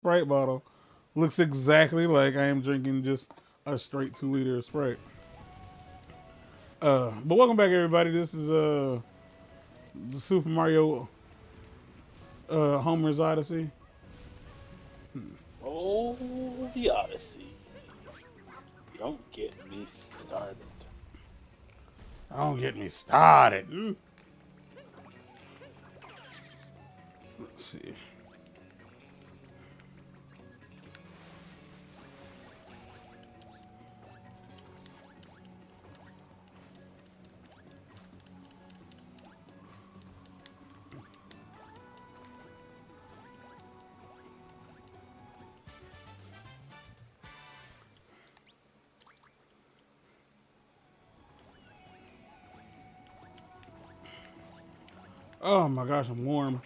Sprite bottle. Looks exactly like I am drinking just a straight 2 liter of Sprite. But welcome back, everybody. This is the Super Mario Homer's Odyssey. Oh, the Odyssey. Don't get me started. Don't get me started. Let's see. Oh my gosh, I'm warm.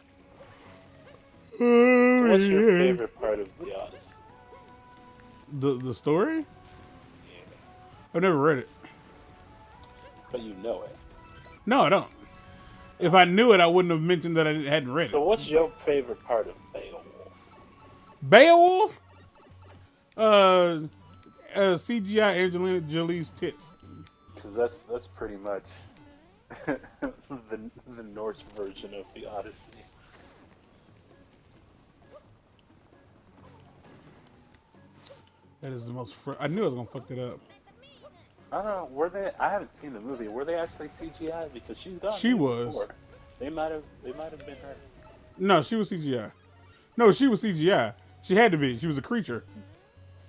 So, what's your The favorite part of the Odyssey? story? Yeah, I've never read it. but you know it. No, I don't. If Oh. I knew it, I wouldn't have mentioned that I hadn't read So, it. what's your favorite part of Beowulf? Beowulf? Uh, CGI Angelina Jolie's tits. Because that's pretty much the Norse version of the Odyssey. That is the most. I knew I was gonna fuck that up. I don't know. Were they? I haven't seen the movie. Were they actually CGI? Because she's done She nude was. before. They might have been her. No, she was CGI. No, she was CGI. She had to be. She was a creature.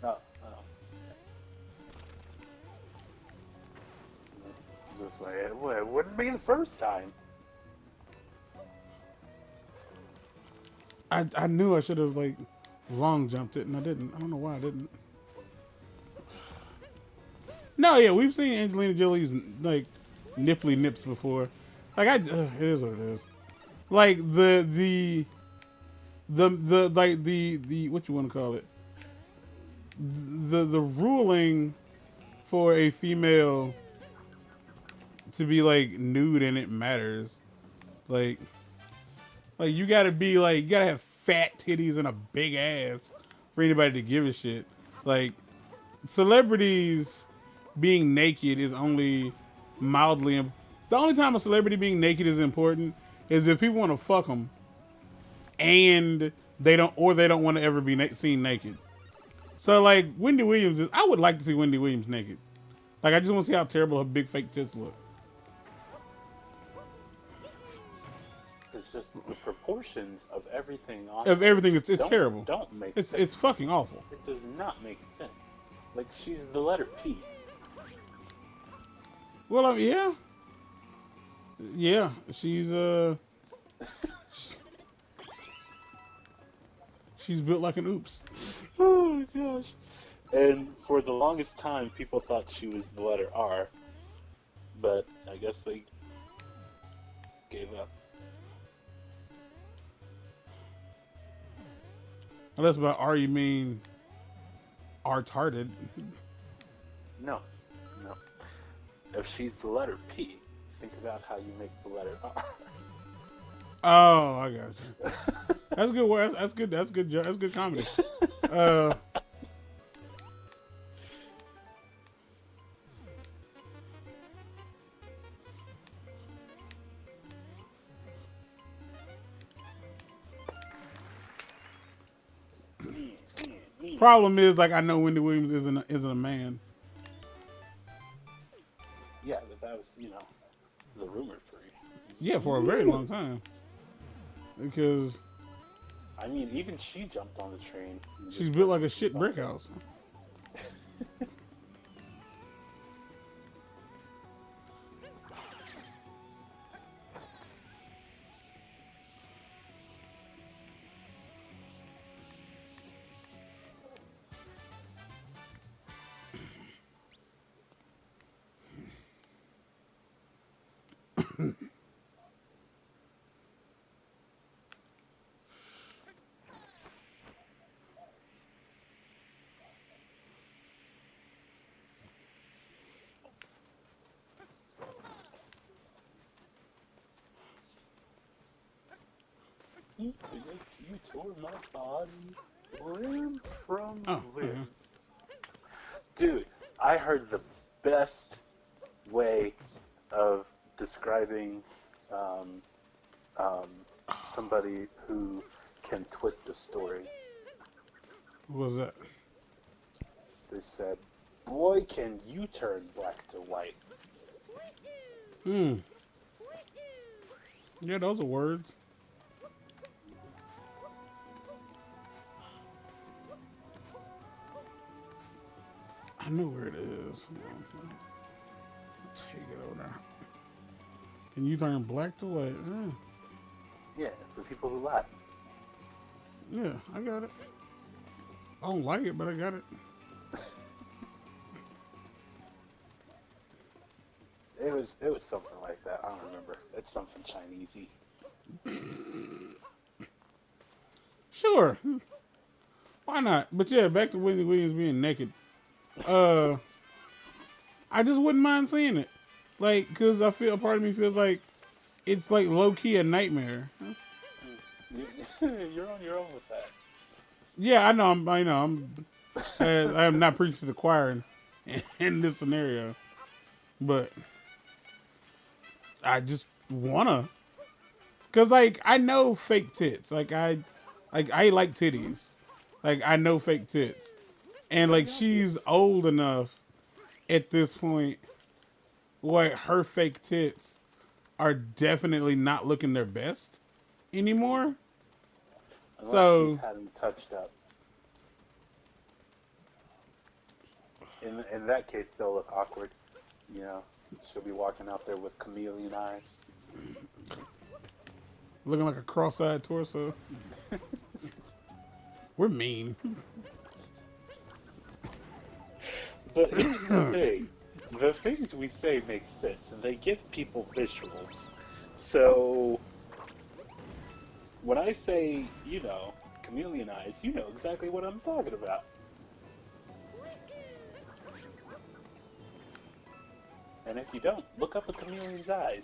No, no. Just like it wouldn't be the first time. I knew I should have like long jumped it, and I didn't. I don't know why I didn't. No, yeah, we've seen Angelina Jolie's like nipply nips before. Like it is what it is. Like the like the what you want to call it? The ruling for a female to be like nude in it matters. Like you gotta be like you gotta have fat titties and a big ass for anybody to give a shit. Like celebrities being naked is only mildly. The only time a celebrity being naked is important is if people want to fuck them and they don't want to ever be seen naked. So like Wendy Williams, I would like to see Wendy Williams naked. Like I just want to see how terrible her big fake tits look. It's just the proportions of everything on Of her everything, just it's terrible. don't make It's sense. fucking awful. It does not make sense. Like she's the letter P. Well, yeah, yeah, she's built like an oops. Oh gosh. And for the longest time, people thought she was the letter R, but I guess they gave up. Unless by R you mean retarded. No, no. If she's the letter P, think about how you make the letter R. Oh, I got you. That's good. That's good. That's good. That's good comedy. Uh, problem is, like, I know Wendy Williams isn't a man. Yeah, but that was, the rumor for Yeah, for a very you. long time. Because I mean, even she jumped on the train. And she's just built went, like a shit "Fuck brick it." house. You tore my body. Limb from Oh, limb. Dude, I heard the best way of describing um, um, somebody who can twist a story. what was that? They said, "Boy, can you turn black to white." Hmm. Yeah, those are words. I know where it is. Take it over there. Can you turn black to white? Yeah, for people who lie. Yeah, I got it. I don't like it, but I got it. It was something like that. I don't remember. It's something Chinesey. Sure. Why not? But yeah, back to Wendy Williams being naked. Uh, I just wouldn't mind seeing it. Like, cause I feel a part of me feels like it's like low key a nightmare. You're on your own with that. Yeah, I know. I know. I'm not preaching to the choir in this scenario, but I just wanna, cause like I know fake tits. I like titties. Like I know fake tits, and Very like she's obvious. old enough at this point where her fake tits are definitely not looking their best anymore. Unless she's So had them touched up. In that case, they'll look awkward. You know, she'll be walking out there with chameleon eyes. looking like a cross-eyed torso. We're mean. But here's the thing. The things we say make sense, and they give people visuals. So, when I say, chameleon eyes, you know exactly what I'm talking about. And if you don't, look up a chameleon's eyes.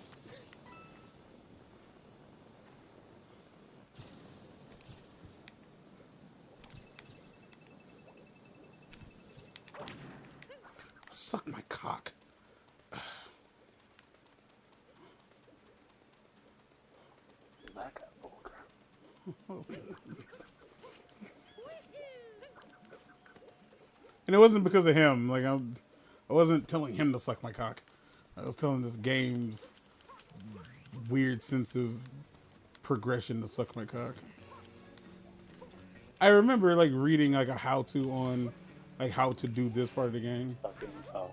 Suck my cock. That got vulgar. And it wasn't because of him. Like I wasn't telling him to suck my cock. I was telling this game's weird sense of progression to suck my cock. I remember like reading like a how-to on like how to do this part of the game. Fucking, oh.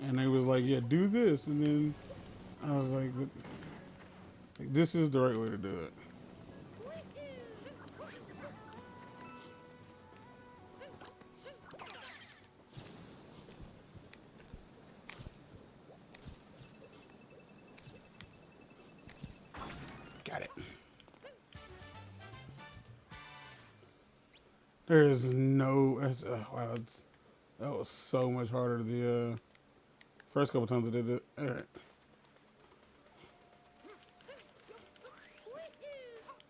And they was like, yeah, do this. And then I was like, this is the right way to do it. Got it. There is no. Wow, that was so much harder the first couple times I did it. All right.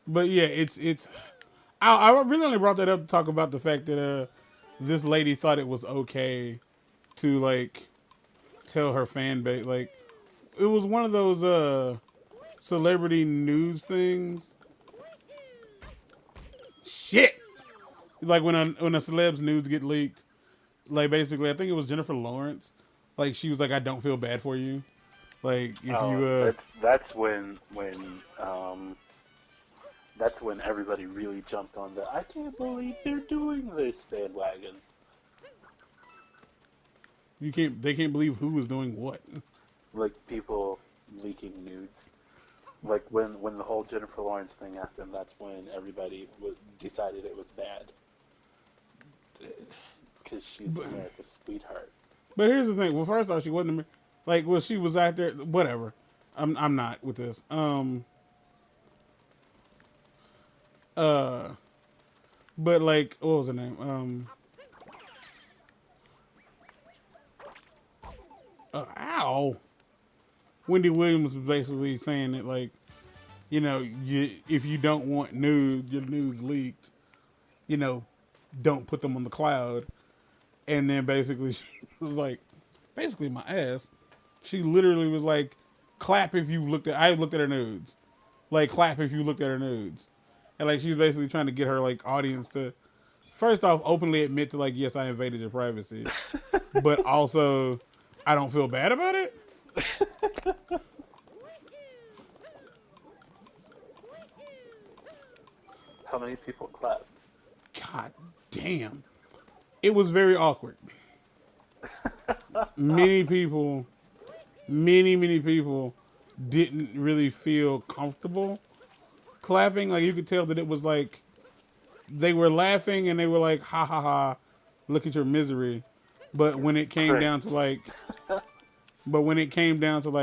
But yeah, it's. I really only brought that up to talk about the fact that this lady thought it was okay to like tell her fan base like it was one of those celebrity news things. Shit. Like when a celeb's nudes get leaked, like basically I think it was Jennifer Lawrence. Like she was like, I don't feel bad for you. Like if Oh, you that's when everybody really jumped on the "I can't believe they're doing this" bandwagon. you can't they can't believe who was doing what. Like people leaking nudes. Like when the whole Jennifer Lawrence thing happened, that's when everybody decided it was bad because she's But, America's sweetheart. but here's the thing. Well, first off, she wasn't like well she was out there. Whatever. I'm not with this. Uh. But like, what was her name? Ow. Wendy Williams was basically saying that like you know, if you don't want your nudes leaked, you know, don't put them on the cloud. And then basically she was like, basically my ass. She literally was like, clap if you looked at. I looked at her nudes. Like clap if you looked at her nudes. And like she was basically trying to get her like audience to first off openly admit to like, yes, I invaded your privacy, but also I don't feel bad about it. How many people clapped? God damn. It was very awkward. Many people, many people didn't really feel comfortable clapping. Like you could tell that it was like they were laughing and they were like, ha ha ha, look at your misery. But when it came Cringe. down to like,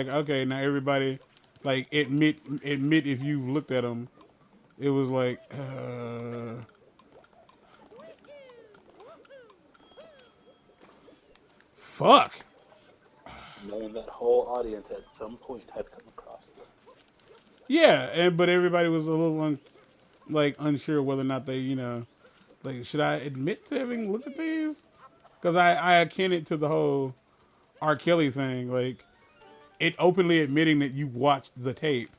okay, now everybody, like admit if you've looked at them. It was like, fuck. Knowing that whole audience at some point had come across them. Yeah, but everybody was a little like unsure whether or not they, like should I admit to having looked at these? Because I akin it to the whole R. Kelly thing, like it openly admitting that you watched the tape.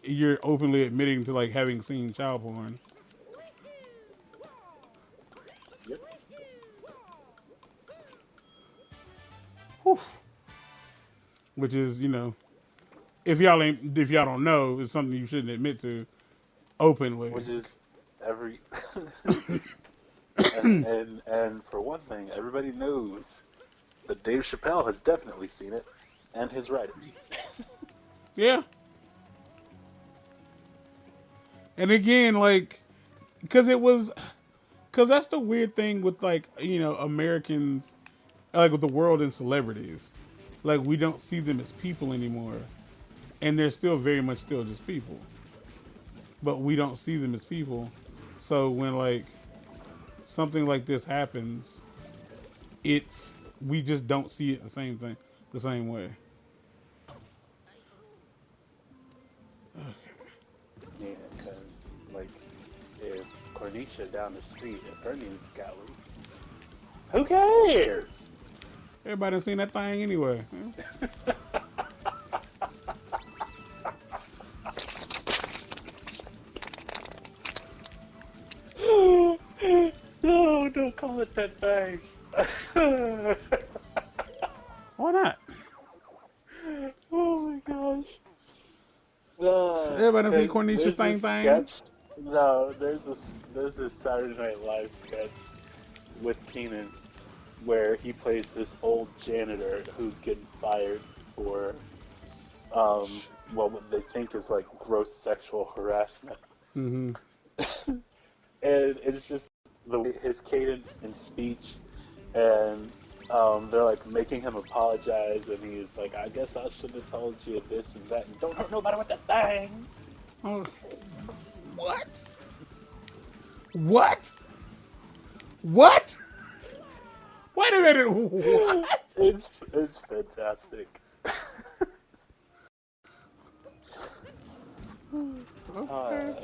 You're openly admitting to like having seen child porn. Yep. Whew. Which is, if y'all don't know, it's something you shouldn't admit to openly. Which is every and for one thing, everybody knows that Dave Chappelle has definitely seen it, and his writers. Yeah. And again, like, because that's the weird thing with like, Americans, like with the world and celebrities, like we don't see them as people anymore, and they're still very much still just people, but we don't see them as people. So when like something like this happens, we just don't see it the same way. Yeah, because like if Cornisha down the street, if her name's Scally, who cares? Everybody done seen that thing anyway. No, don't call it that thing. Why not? Oh my gosh. Everybody done seen Cornisha's thing. Sketch. No, there's a Saturday Night Live sketch with Keenan where he plays this old janitor who's getting fired for what they think is like gross sexual harassment. Mm-hmm. And it's just his cadence in speech, and they're like making him apologize, and he's like, "I guess I should have told you this and that, and don't hurt nobody with that thing." Oh. What? What? What? Wait a minute. What? It's fantastic. Okay.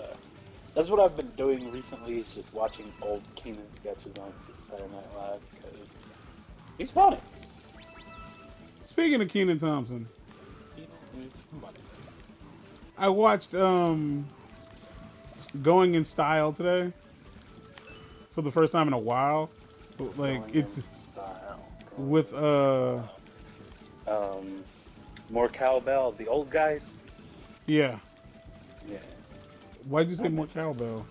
That's what I've been doing recently, is just watching old Keenan sketches on Saturday Night Live, because he's funny. Speaking of Kenan Thompson, He's funny. I watched Going in Style today for the first time in a while. Like Going it's in style. with More cowbell, the old guys. yeah. Yeah. Why'd you say more cowbell?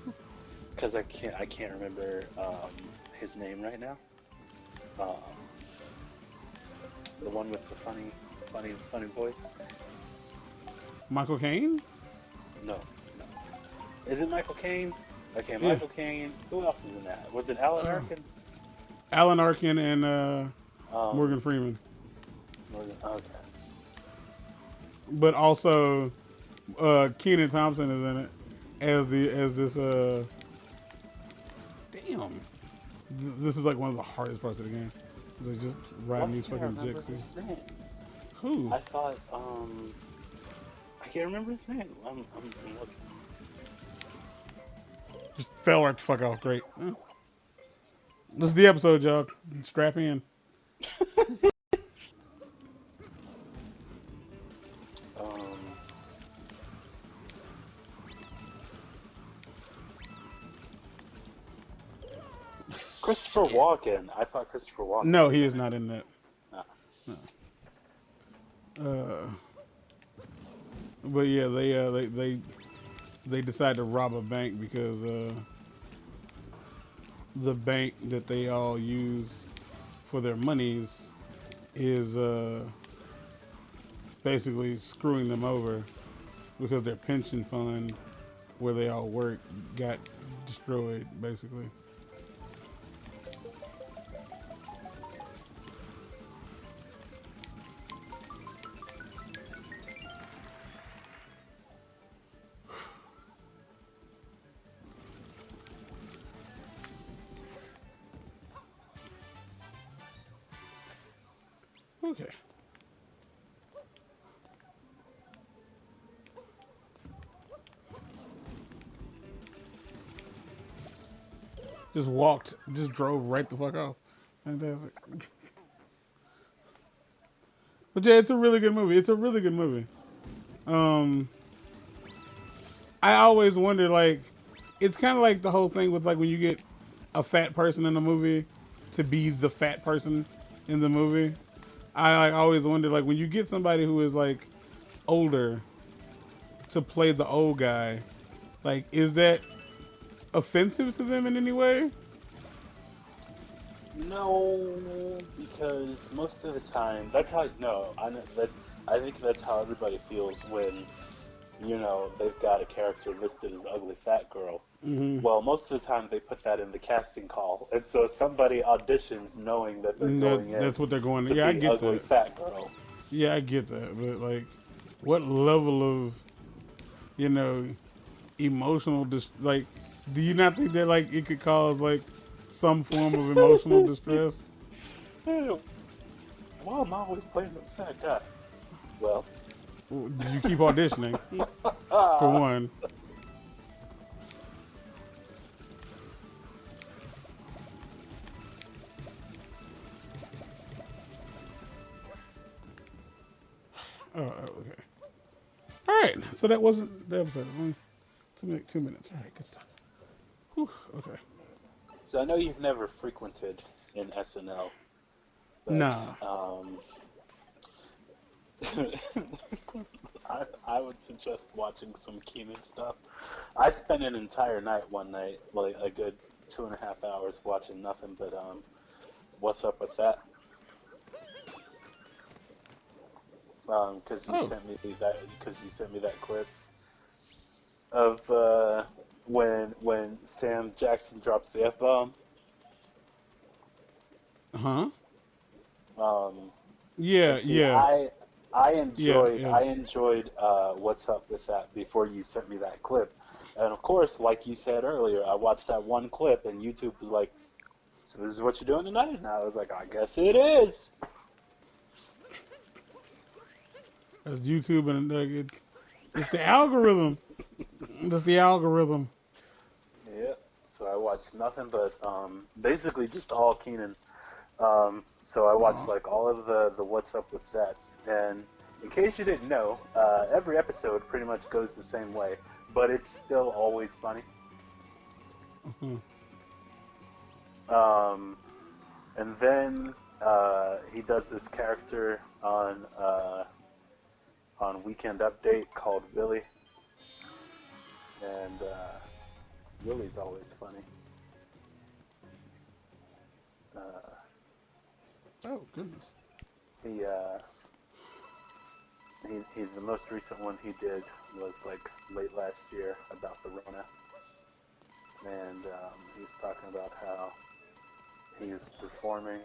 Because I can't remember his name right now. The one with the funny voice. Michael Caine? No. Is it Michael Caine? Okay, Yeah. Michael Caine. Who else is in that? Was it Alan Arkin? Alan Arkin and Morgan Freeman. Okay. But also Kenan Thompson is in it as this damn. This is like one of the hardest parts of the game. It's like just riding these fucking jixes. Who? I thought I can't remember his name. I'm looking. Just fell right the fuck off. Great. This is the episode, y'all. Strap in. Um, Christopher Walken. I thought Christopher Walken No, was he in is it. not in that. No. Uh, but yeah, they decide to rob a bank because the bank that they all use for their monies is basically screwing them over because their pension fund where they all work got destroyed, basically. Okay. Just drove right the fuck off. Fantastic. But yeah, it's a really good movie. It's a really good movie. Um, I always wonder, like, it's kind of like the whole thing with like when you get a fat person in a movie to be the fat person in the movie. I like always wonder, like, when you get somebody who is like older to play the old guy, like, is that offensive to them in any way? No, because most of the time, that's how. No, I know that's. I think that's how everybody feels when they've got a character listed as ugly fat girl. Mm-hmm. Well, most of the time they put that in the casting call, and so somebody auditions knowing that they're going in That's what they're going. to Yeah, I be get ugly that. fat girl. Yeah, I get that. But like, what level of you know emotional like? Do you not think that like it could cause like some form of emotional distress? Hey, why am I always playing the fat guy? Well, Did you keep auditioning for ah, one? Oh, okay. All right. So that wasn't the episode. Only 2 minutes. All right, good stuff. Whew, okay. so I know you've never frequented in SNL, but Nah. I would suggest watching some Keenan stuff. I spent an entire night one night, like a good 2.5 hours watching nothing but what's up with that? Because you Oh. sent me that clip of when Sam Jackson drops the F bomb. Huh? Um, Yeah. and see, Yeah. I Yeah. enjoyed Yeah. I enjoyed what's up with that before you sent me that clip, and of course, like you said earlier, I watched that one clip, and YouTube was like, "So this is what you're doing tonight?" And I was like, "I guess it is." That's YouTube, and it's the algorithm. That's the algorithm. Yeah. So I watched nothing but basically just all Keenan. So I watched Aw. like all of the What's Up with Vets, and in case you didn't know, every episode pretty much goes the same way, but it's still always funny. Mhm. Um, and then he does this character on Weekend Update called Willie, and Willie's always funny. Uh, Oh goodness. he he the most recent one he did was like late last year about the Rona, and he was talking about how he was performing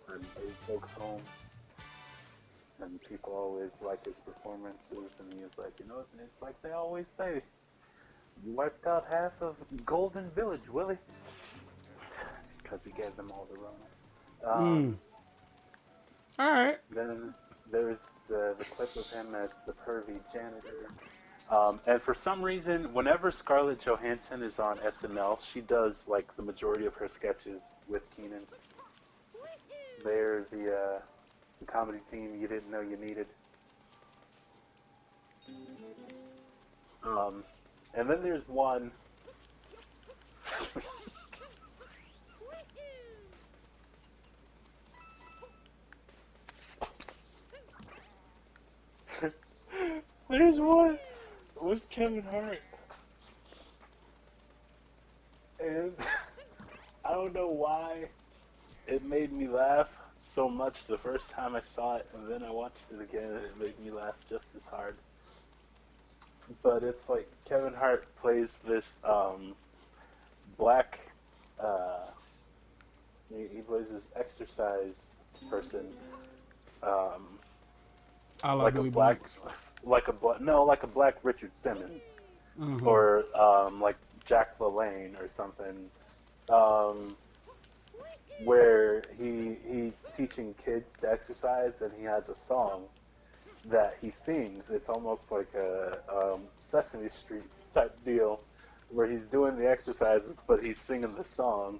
in old folks' homes, and people always like his performances, and he was like, it's like they always say, you wiped out half of Golden Village, Willie, because he gave them all the Rona. Mm. All right. Then there's the clip of him as the pervy janitor. And for some reason, whenever Scarlett Johansson is on SNL, she does like the majority of her sketches with Keenan. They're the comedy scene you didn't know you needed. Um, and then there's one. There's one with Kevin Hart, and I don't know why it made me laugh so much the first time I saw it, and then I watched it again, and it made me laugh just as hard. But it's like Kevin Hart plays this black. Uh, he plays this exercise person, um, I like like a Billy black, Blanks. like a black Richard Simmons, or like Jack LaLanne or something, um, where he's teaching kids to exercise, and he has a song that he sings. It's almost like a Sesame Street type deal, where he's doing the exercises, but he's singing the song.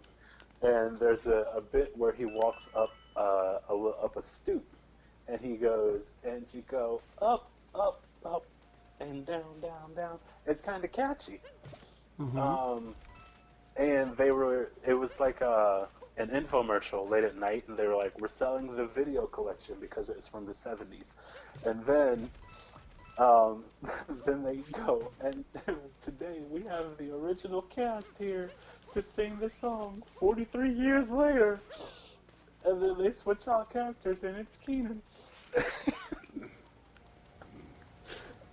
And there's a bit where he walks up up a stoop, and he goes, and you go up, up, up, and down, down, down. It's kind of catchy. Mm-hmm. Um, and it was like an infomercial late at night, and they were like, we're selling the video collection because it's from the 70s. And then um, then they go, and today we have the original cast here to sing the song 43 years later. And then they switch out characters, and it's Keenan.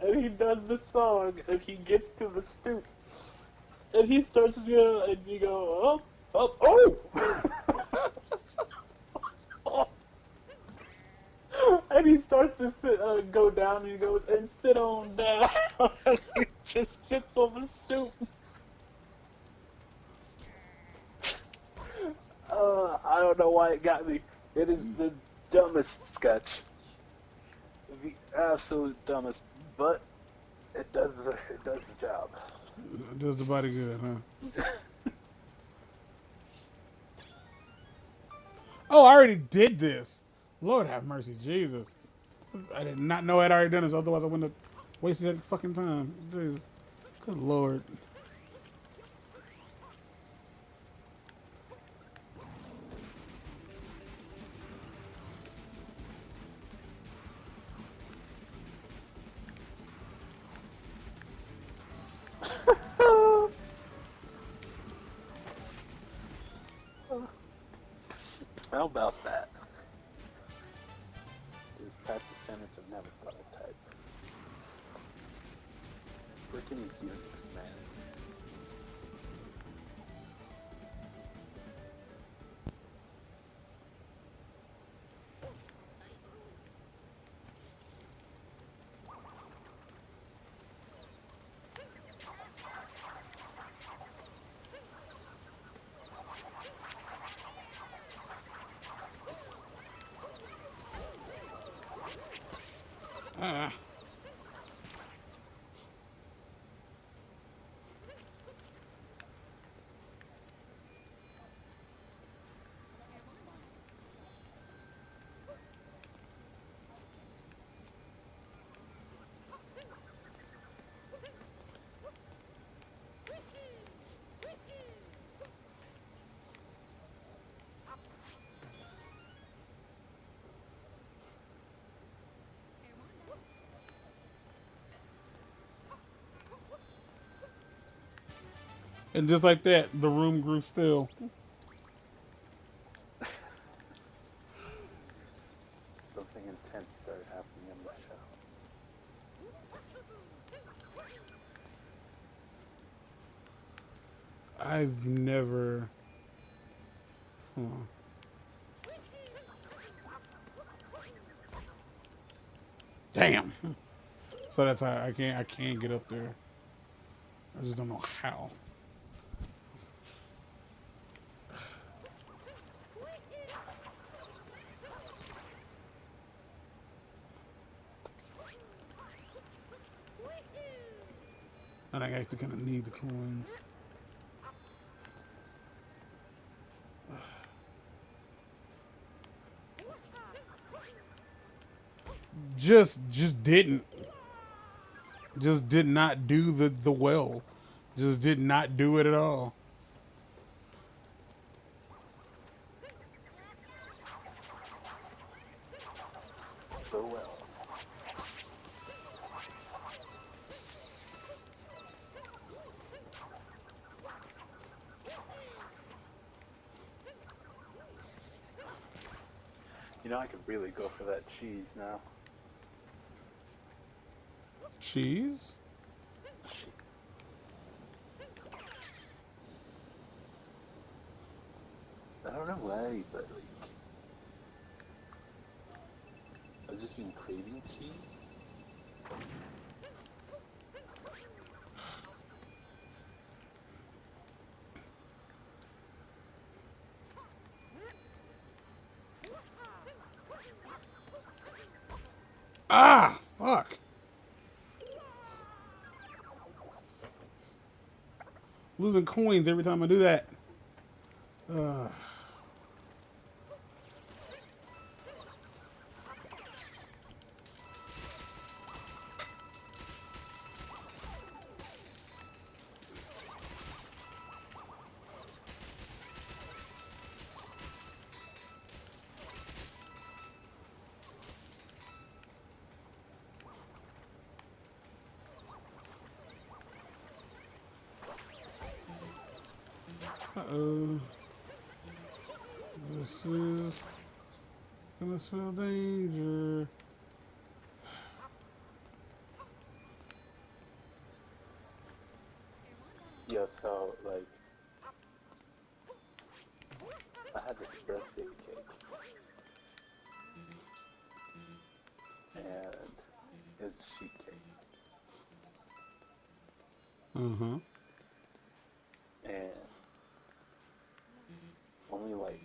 And he does the song, and he gets to the stoop, and he starts, and you go, up, up, oh! And he starts to go down, and he goes, and sit on down. And he just sits on the stoop. I don't know why it got me. It is the dumbest sketch. The absolute dumbest. But it does the job. Does the body good, huh? Oh, I already did this. Lord have mercy, Jesus. I did not know I'd already done this, otherwise I wouldn't have wasted that fucking time. Jesus. Good Lord. How about that? Just type the sentence I've never thought I'd type. Freaking Unix, man. Ah. And just like that, the room grew still. Something intense started happening in the show. I've never. Huh. Damn. So that's how I can't get up there. I just don't know how. And I actually kind of need the coins. Just didn't. Just did not do the well. Just did not do it at all. So well. You know, I could really go for that cheese now. Cheese? I don't know why, but like, I've just been craving cheese. Ah, fuck. Losing coins every time I do that. Uh-oh. This is gonna spell danger. Yeah, so like, I had this birthday cake, and it was a sheet cake, Uh-huh. and only like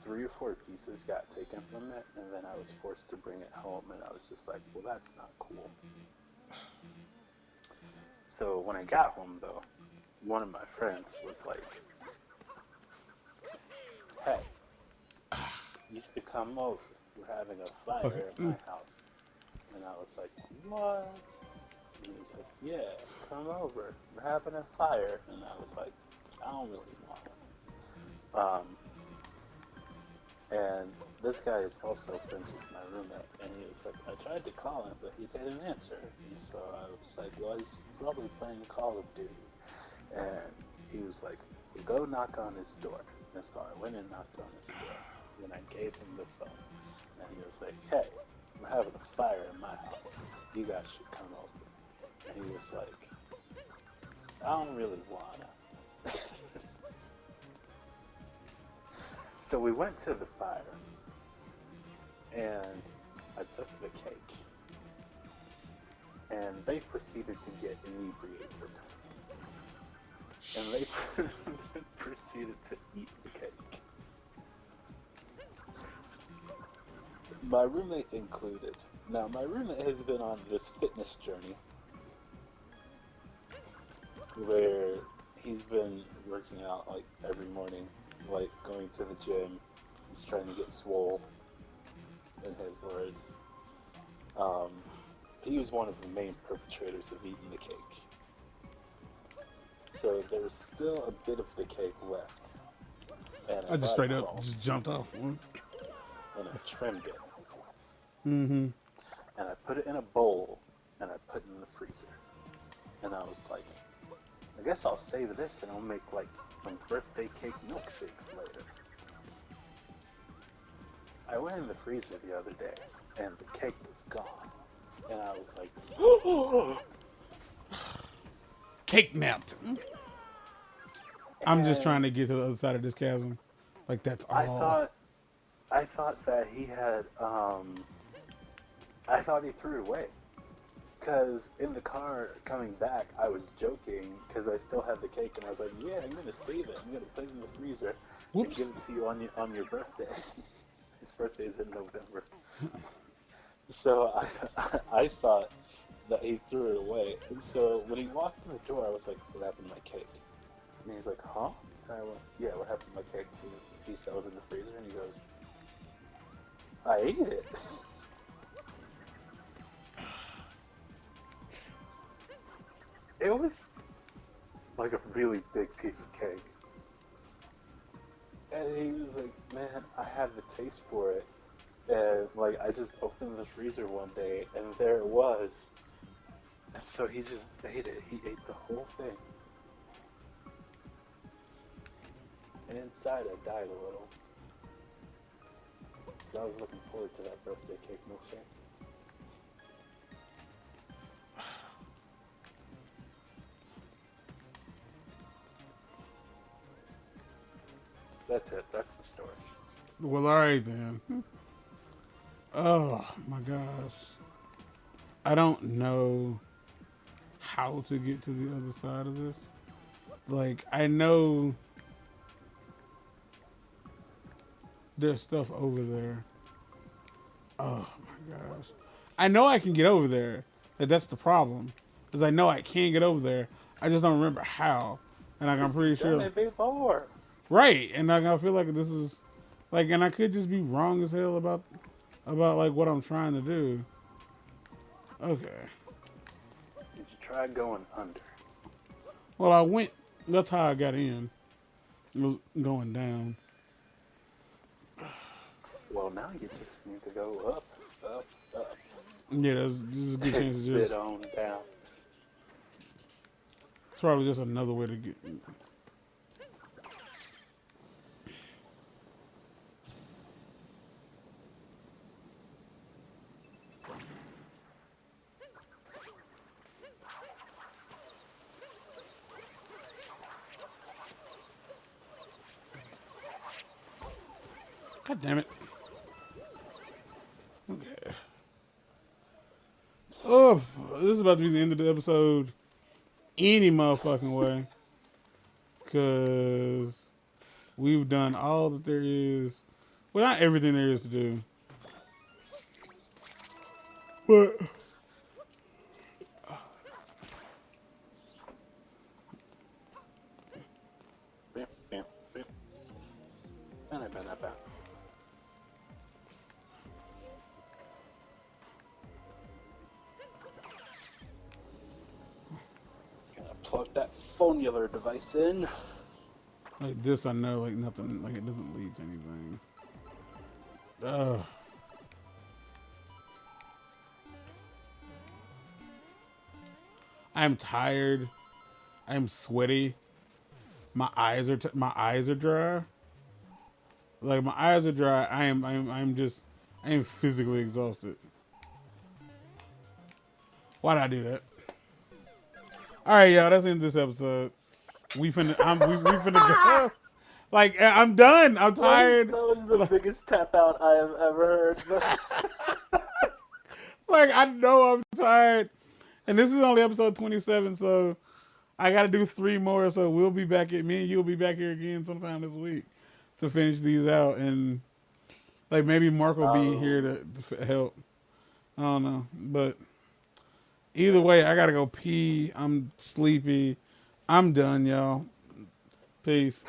3 or 4 pieces got taken from it, and then I was forced to bring it home, and I was just like, well, that's not cool. So when I got home, though, one of my friends was like, hey, you should come over. We're having a Fuck fire it. at my house. And I was like, what? And he was like, yeah, come over. We're having a fire. And I was like, I don't really want it. And this guy is also friends with my roommate, and he was like, I tried to call him, but he didn't answer. And so I was like, well, he's probably playing Call of Duty. And he was like, well, go knock on his door. And so I went and knocked on his door. And I gave him the phone. And he was like, hey, we're having a fire in my house. You guys should come over. And he was like, I don't really wanna. So we went to the fire, and I took the cake, and they proceeded to get inebriated, and they proceeded to eat the cake. My roommate included. Now, my roommate has been on this fitness journey where he's been working out like every morning, like going to the gym. He's trying to get swole, in his words. He was one of the main perpetrators of eating the cake. So there was still a bit of the cake left. And I just straight up just jumped off one. And I trimmed it. Mm-hmm. And I put it in a bowl, and I put it in the freezer. And I was like, I guess I'll save this and I'll make like some birthday cake milkshakes later. I went in the freezer the other day, and the cake was gone. And I was like, oh! Cake melt. I'm just trying to get to the other side of this chasm. Like, that's all. I thought that he had, I thought he threw it away. Because in the car coming back, I was joking because I still had the cake, and I was like, yeah, I'm going to save it. I'm going to put it in the freezer and give it to you on your birthday. His birthday is in November. So I thought that he threw it away. And so when he walked in the door, I was like, "What happened to my cake?" And he's like, "Huh?" And I went, "Yeah, what happened to my cake? The piece that was in the freezer?" And he goes, "I ate it." It was like a really big piece of cake. And he was like, "Man, I had the taste for it." And like I just opened the freezer one day and there it was. And so he just ate it. He ate the whole thing. And inside I died a little. Because I was looking forward to that birthday cake milkshake. That's it. That's the story. Well, all right then. Oh my gosh. I don't know how to get to the other side of this. Like, I know there's stuff over there. Oh my gosh. I know I can get over there. That's the problem. Because I know I can get over there. I just don't remember how. And like, I'm pretty Done sure. it before. Right. And like, I feel like this is like, and I could just be wrong as hell about like what I'm trying to do. Okay. Did you try going under? Well, I went. That's how I got in. It was going down. Well, now you just need to go up, up, up. Yeah, there's a good chance And to just. spit on down. It's probably just another way to get. God damn it. Okay. Oh, this is about to be the end of the episode any motherfucking way. Because we've done all that there is. Well, not everything there is to do. But. Bam, bam, bam. Bam, bam, bam, bam. Gonna plug that phonular device in. Like this, I know, like nothing, like it doesn't lead to anything. Ugh. I'm tired. I'm sweaty. My eyes are dry. Like my eyes are dry. I am physically exhausted. Why did I do that? All right, y'all. That's the end of this episode. We finna go. Like I'm done. I'm tired. That was the biggest tap out I have ever heard. Like I know I'm tired, and this is only episode 27, so I got to do 3 more. So we'll be back at me and you'll be back here again sometime this week to finish these out, and like maybe Mark will be here to help. I don't know, but either way, I gotta go pee. I'm sleepy. I'm done, y'all. Peace.